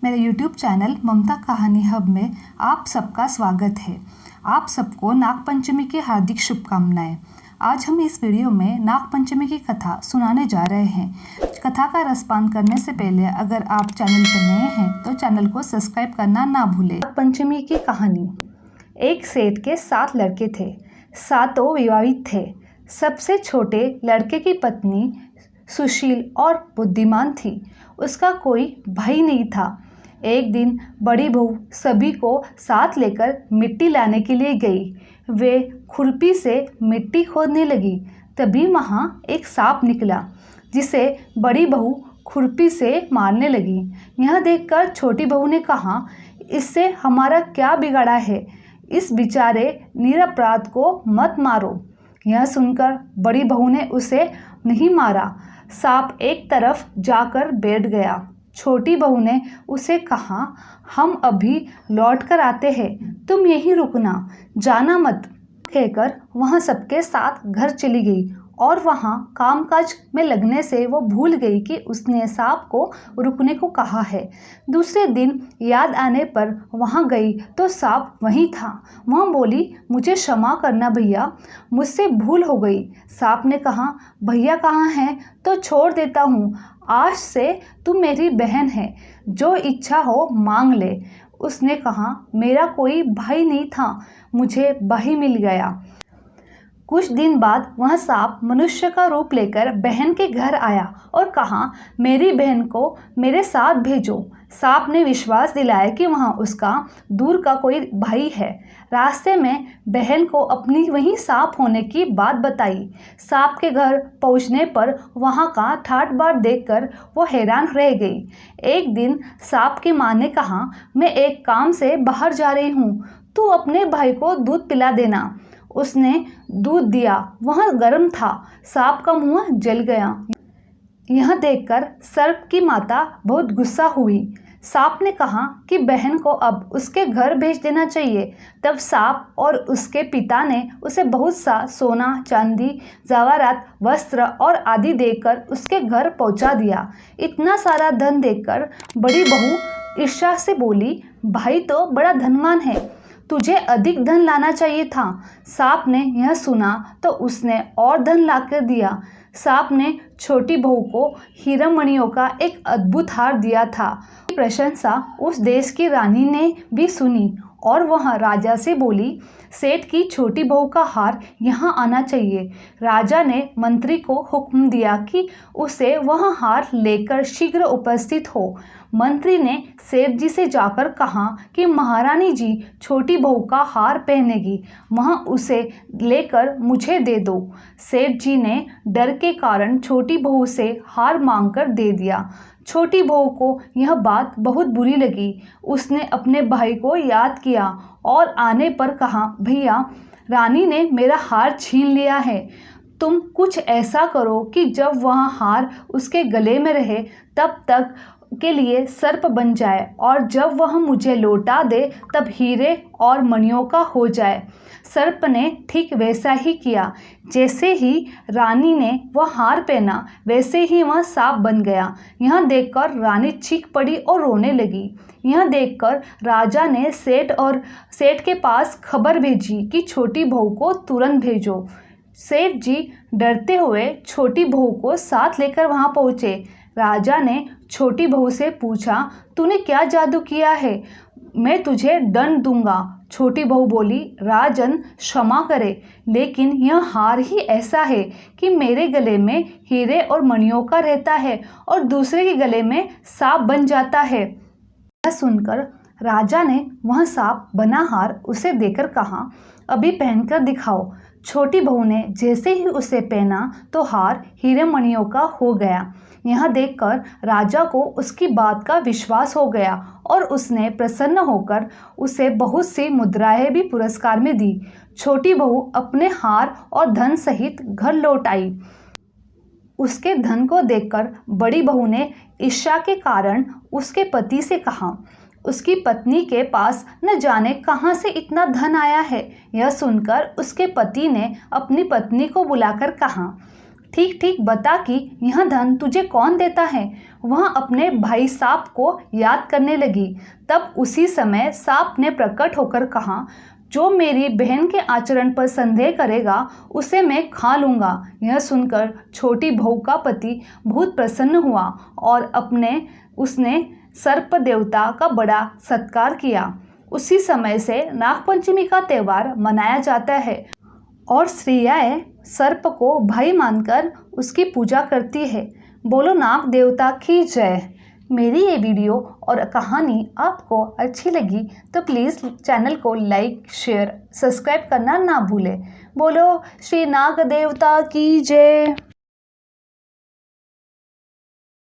मेरे YouTube channel ममता कहानी hub में आप सबका स्वागत है। आप सबको नागपंचमी की हार्दिक शुभकामनाएं। आज हम इस वीडियो में नागपंचमी की कथा सुनाने जा रहे हैं। कथा का रसपान करने से पहले अगर आप चैनल पर नए हैं तो चैनल को सब्सक्राइब करना ना भूलें। नागपंचमी की कहानी। एक सेठ के 7 लड़के थे। सातों विवाहित थे। सबसे छोटे लड़के की पत्नी सुशील और बुद्धिमान थी। उसका कोई भाई नहीं था। एक दिन बड़ी बहू सभी को साथ लेकर मिट्टी लाने के लिए गई। वे खुरपी से मिट्टी खोदने लगी। तभी वहाँ एक सांप निकला जिसे बड़ी बहू खुरपी से मारने लगी। यह देखकर छोटी बहू ने कहा, इससे हमारा क्या बिगाड़ा है, इस बेचारे निरपराध को मत मारो। यह सुनकर बड़ी बहू ने उसे नहीं मारा। सांप एक तरफ जाकर बैठ गया। छोटी बहू ने उसे कहा, हम अभी लौट कर आते हैं, तुम यहीं रुकना, जाना मत। कहकर वह सबके साथ घर चली गई और वहाँ कामकाज में लगने से वो भूल गई कि उसने सांप को रुकने को कहा है। दूसरे दिन याद आने पर वहाँ गई तो सांप वहीं था। वह बोली, मुझे क्षमा करना भैया, मुझसे भूल हो गई। सांप ने कहा, भैया कहाँ हैं तो छोड़ देता हूँ, आज से तुम मेरी बहन है, जो इच्छा हो मांग ले। उसने कहा, मेरा कोई भाई नहीं था, मुझे भाई मिल गया। कुछ दिन बाद वह सांप मनुष्य का रूप लेकर बहन के घर आया और कहा, मेरी बहन को मेरे साथ भेजो। सांप ने विश्वास दिलाया कि वह उसका दूर का कोई भाई है। रास्ते में बहन को अपनी वही सांप होने की बात बताई। सांप के घर पहुंचने पर वहां का ठाट बाट देखकर वो हैरान रह गई। एक दिन सांप की माँ ने कहा, मैं एक काम से बाहर जा रही हूँ, तू अपने भाई को दूध पिला देना। उसने दूध दिया। वह गर्म था। सांप का मुंह जल गया। यह देखकर सर्प की माता बहुत गुस्सा हुई। सांप ने कहा कि बहन को अब उसके घर भेज देना चाहिए। तब सांप और उसके पिता ने उसे बहुत सा सोना, चांदी, जवाहरात, वस्त्र और आदि देकर उसके घर पहुंचा दिया। इतना सारा धन देखकर बड़ी बहू ईर्ष्या से बोली, भाई तो बड़ा धनवान है, तुझे अधिक धन लाना चाहिए था। सांप ने यह सुना तो उसने और धन लाकर दिया। सांप ने छोटी बहू को हीरा मणियों का एक अद्भुत हार दिया था। प्रशंसा उस देश की रानी ने भी सुनी और वह राजा से बोली, सेठ की छोटी बहू का हार यहाँ आना चाहिए। राजा ने मंत्री को हुक्म दिया कि उसे वह हार लेकर शीघ्र उपस्थित हो। मंत्री ने सेठ जी से जाकर कहा कि महारानी जी छोटी बहू का हार पहनेगी, वह उसे लेकर मुझे दे दो। सेठ जी ने डर के कारण छोटी बहू से हार मांगकर दे दिया। छोटी बहू को यह बात बहुत बुरी लगी। उसने अपने भाई को याद किया और आने पर कहा, भैया, रानी ने मेरा हार छीन लिया है, तुम कुछ ऐसा करो कि जब वह हार उसके गले में रहे तब तक के लिए सर्प बन जाए और जब वह मुझे लौटा दे तब हीरे और मणियों का हो जाए। सर्प ने ठीक वैसा ही किया। जैसे ही रानी ने वह हार पहना वैसे ही वह सांप बन गया। यह देखकर रानी चीख पड़ी और रोने लगी। यह देखकर राजा ने सेठ के पास खबर भेजी कि छोटी बहू को तुरंत भेजो। सेठ जी डरते हुए छोटी बहू को साथ लेकर वहां पहुंचे। राजा ने छोटी बहू से पूछा, तूने क्या जादू किया है, मैं तुझे दंड दूंगा। छोटी बहू बोली, राजन क्षमा करे, लेकिन यह हार ही ऐसा है कि मेरे गले में हीरे और मणियों का रहता है और दूसरे के गले में सांप बन जाता है। यह सुनकर राजा ने वह सांप बना हार उसे देकर कहा, अभी पहनकर दिखाओ। छोटी बहू ने जैसे ही उसे पहना तो हार हीरे मणियों का हो गया। यह देखकर राजा को उसकी बात का विश्वास हो गया और उसने प्रसन्न होकर उसे बहुत सी मुद्राएं भी पुरस्कार में दी। छोटी बहू अपने हार और धन सहित घर लौट आई। उसके धन को देखकर बड़ी बहू ने ईर्ष्या के कारण उसके पति से कहा, उसकी पत्नी के पास न जाने कहां से इतना धन आया है। यह सुनकर उसके पति ने अपनी पत्नी को बुलाकर कहा, ठीक ठीक बता कि यह धन तुझे कौन देता है। वह अपने भाई सांप को याद करने लगी। तब उसी समय सांप ने प्रकट होकर कहा, जो मेरी बहन के आचरण पर संदेह करेगा उसे मैं खा लूँगा। यह सुनकर छोटी बहू का पति बहुत प्रसन्न हुआ और उसने सर्प देवता का बड़ा सत्कार किया। उसी समय से नागपंचमी का त्यौहार मनाया जाता है और स्त्रियाँ सर्प को भाई मानकर उसकी पूजा करती है। बोलो नाग देवता की जय। मेरी ये वीडियो और कहानी आपको अच्छी लगी तो प्लीज़ चैनल को लाइक, शेयर, सब्सक्राइब करना ना भूलें। बोलो श्री नाग देवता की जय।